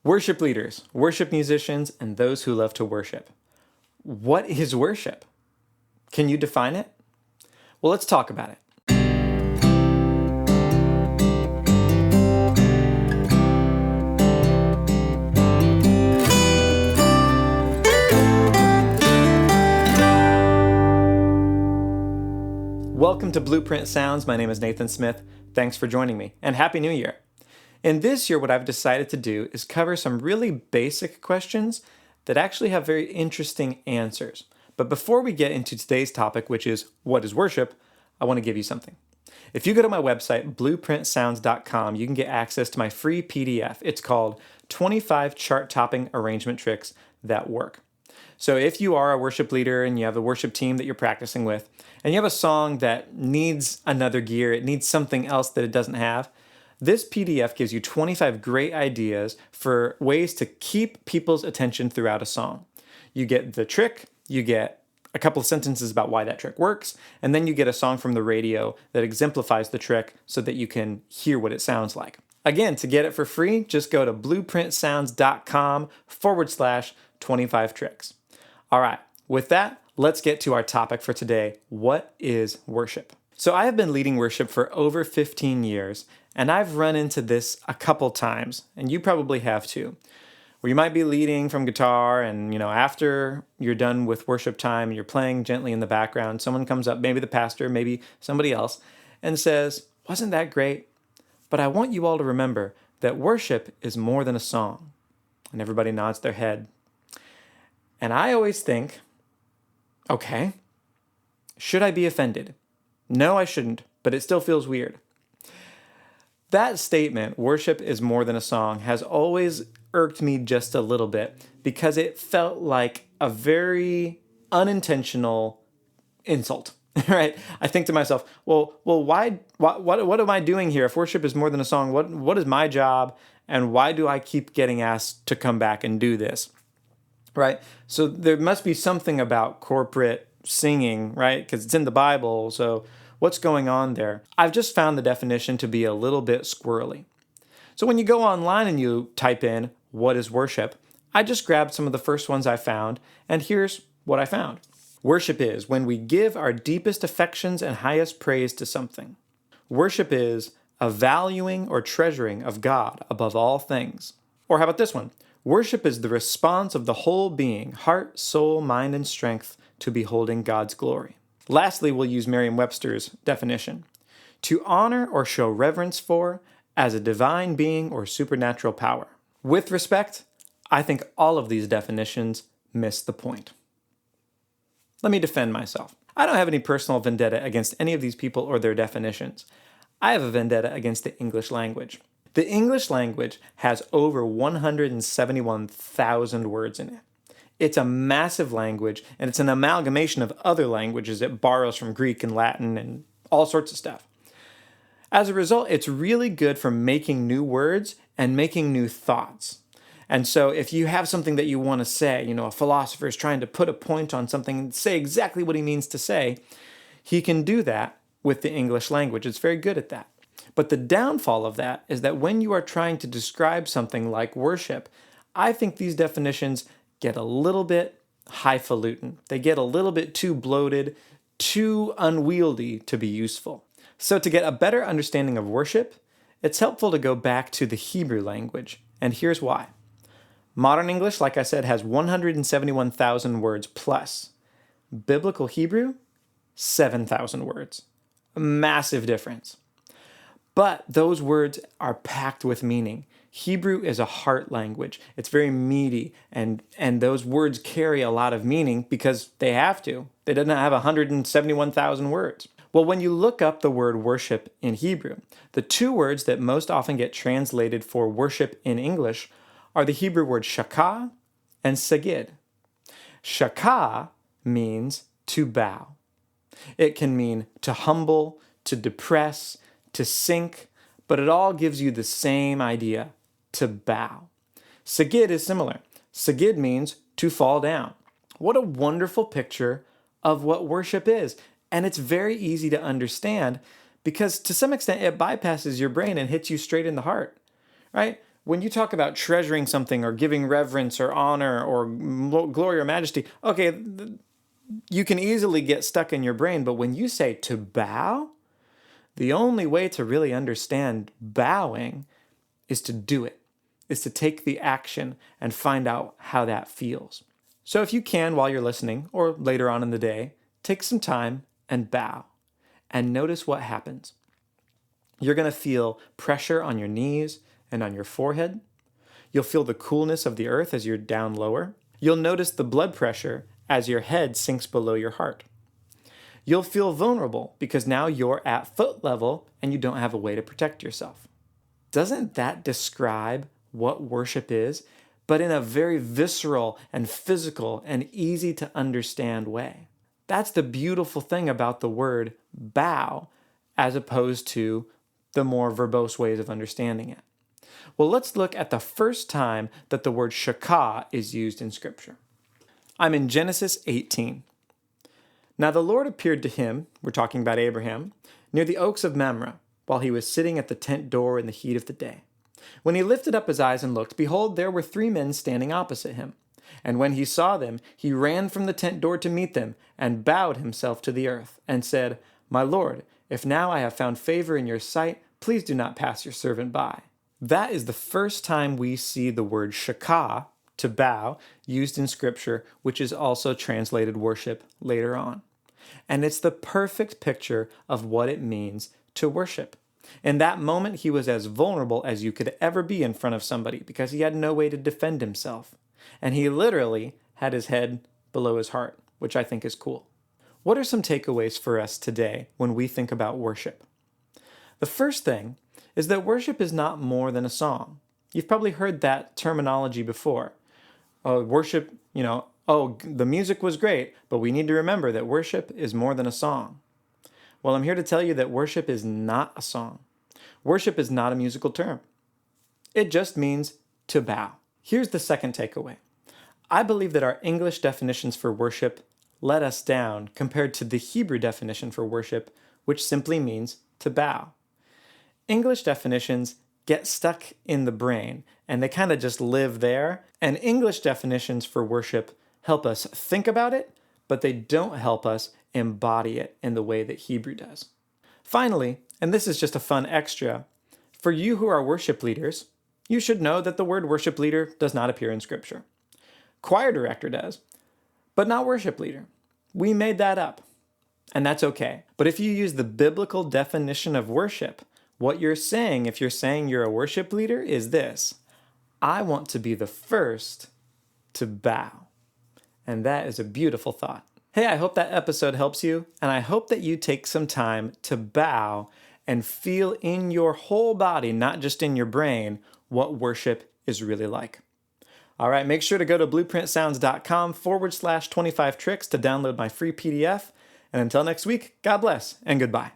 Worship leaders, worship musicians, and those who love to worship. What is worship? Can you define it? Well, let's talk about it. Welcome to Blueprint Sounds. My name is Nathan Smith. Thanks for joining me, and Happy New Year. In this year, what I've decided to do is cover some really basic questions that actually have very interesting answers. But before we get into today's topic, which is what is worship, I want to give you something. If you go to my website, blueprintsounds.com, you can get access to my free PDF. It's called 25 Chart-Topping Arrangement Tricks That Work. So if you are a worship leader and you have a worship team that you're practicing with, and you have a song that needs another gear, it needs something else that it doesn't have, this PDF gives you 25 great ideas for ways to keep people's attention throughout a song. You get the trick, you get a couple of sentences about why that trick works, and then you get a song from the radio that exemplifies the trick so that you can hear what it sounds like. Again, to get it for free, just go to blueprintsounds.com/25 tricks. All right, with that, let's get to our topic for today. What is worship? So I have been leading worship for over 15 years, and I've run into this a couple times, and you probably have too, where you might be leading from guitar and, after you're done with worship time and you're playing gently in the background, someone comes up, maybe the pastor, maybe somebody else, and says, "Wasn't that great? But I want you all to remember that worship is more than a song." And everybody nods their head. And I always think, okay, should I be offended? No, I shouldn't, but it still feels weird. That statement, worship is more than a song, has always irked me just a little bit because it felt like a very unintentional insult, right? I think to myself, well, why, what am I doing here? If worship is more than a song, what is my job? And why do I keep getting asked to come back and do this, right? So there must be something about corporate singing, right? Because it's in the Bible, so what's going on there? I've just found the definition to be a little bit squirrely. So when you go online and you type in, what is worship? I just grabbed some of the first ones I found, and here's what I found. Worship is when we give our deepest affections and highest praise to something. Worship is a valuing or treasuring of God above all things. Or how about this one? Worship is the response of the whole being, heart, soul, mind, and strength to beholding God's glory. Lastly, we'll use Merriam-Webster's definition. To honor or show reverence for as a divine being or supernatural power. With respect, I think all of these definitions miss the point. Let me defend myself. I don't have any personal vendetta against any of these people or their definitions. I have a vendetta against the English language. The English language has over 171,000 words in it. It's a massive language, and it's an amalgamation of other languages. It borrows from Greek and Latin and all sorts of stuff. As a result, it's really good for making new words and making new thoughts. And so if you have something that you want to say, a philosopher is trying to put a point on something and say exactly what he means to say, he can do that with the English language. It's very good at that. But the downfall of that is that when you are trying to describe something like worship, I think these definitions get a little bit highfalutin. They get a little bit too bloated, too unwieldy to be useful. So to get a better understanding of worship, it's helpful to go back to the Hebrew language, and here's why. Modern English, like I said, has 171,000 words plus. Biblical Hebrew, 7,000 words. A massive difference. But those words are packed with meaning. Hebrew is a heart language. It's very meaty, and those words carry a lot of meaning because they have to. They don't have 171,000 words. Well, when you look up the word worship in Hebrew, the two words that most often get translated for worship in English are the Hebrew word shakah and sagid. Shakah means to bow. It can mean to humble, to depress, to sink, but it all gives you the same idea, to bow. Sagid is similar. Sagid means to fall down. What a wonderful picture of what worship is. And it's very easy to understand because to some extent it bypasses your brain and hits you straight in the heart, right? when you talk about treasuring something or giving reverence or honor or glory or majesty, okay, you can easily get stuck in your brain. But when you say to bow, the only way to really understand bowing is to do it, is to take the action and find out how that feels. So if you can, while you're listening or later on in the day, take some time and bow and notice what happens. You're going to feel pressure on your knees and on your forehead. You'll feel the coolness of the earth as you're down lower. You'll notice the blood pressure as your head sinks below your heart. You'll feel vulnerable because now you're at foot level and you don't have a way to protect yourself. Doesn't that describe what worship is, but in a very visceral and physical and easy to understand way? That's the beautiful thing about the word bow as opposed to the more verbose ways of understanding it. Well, let's look at the first time that the word shakah is used in Scripture. I'm in Genesis 18. Now the Lord appeared to him, we're talking about Abraham, near the oaks of Mamre, while he was sitting at the tent door in the heat of the day. When he lifted up his eyes and looked, behold, there were 3 men standing opposite him. And when he saw them, he ran from the tent door to meet them, and bowed himself to the earth, and said, My Lord, if now I have found favor in your sight, please do not pass your servant by. That is the first time we see the word shakah, to bow, used in Scripture, which is also translated worship later on. And it's the perfect picture of what it means to worship. In that moment, he was as vulnerable as you could ever be in front of somebody because he had no way to defend himself. And he literally had his head below his heart, which I think is cool. What are some takeaways for us today when we think about worship? The first thing is that worship is not more than a song. You've probably heard that terminology before. Worship, the music was great, but we need to remember that worship is more than a song. Well, I'm here to tell you that worship is not a song. Worship is not a musical term. It just means to bow. Here's the second takeaway. I believe that our English definitions for worship let us down compared to the Hebrew definition for worship, which simply means to bow. English definitions get stuck in the brain, and they kind of just live there. And English definitions for worship help us think about it, but they don't help us embody it in the way that Hebrew does. Finally, and this is just a fun extra, for you who are worship leaders, you should know that the word worship leader does not appear in Scripture. Choir director does, but not worship leader. We made that up, and that's okay. But if you use the biblical definition of worship, what you're saying, if you're saying you're a worship leader, is this: I want to be the first to bow. And that is a beautiful thought. Hey, I hope that episode helps you, and I hope that you take some time to bow and feel in your whole body, not just in your brain, what worship is really like. All right, make sure to go to blueprintsounds.com/25 tricks to download my free PDF. And until next week, God bless and goodbye.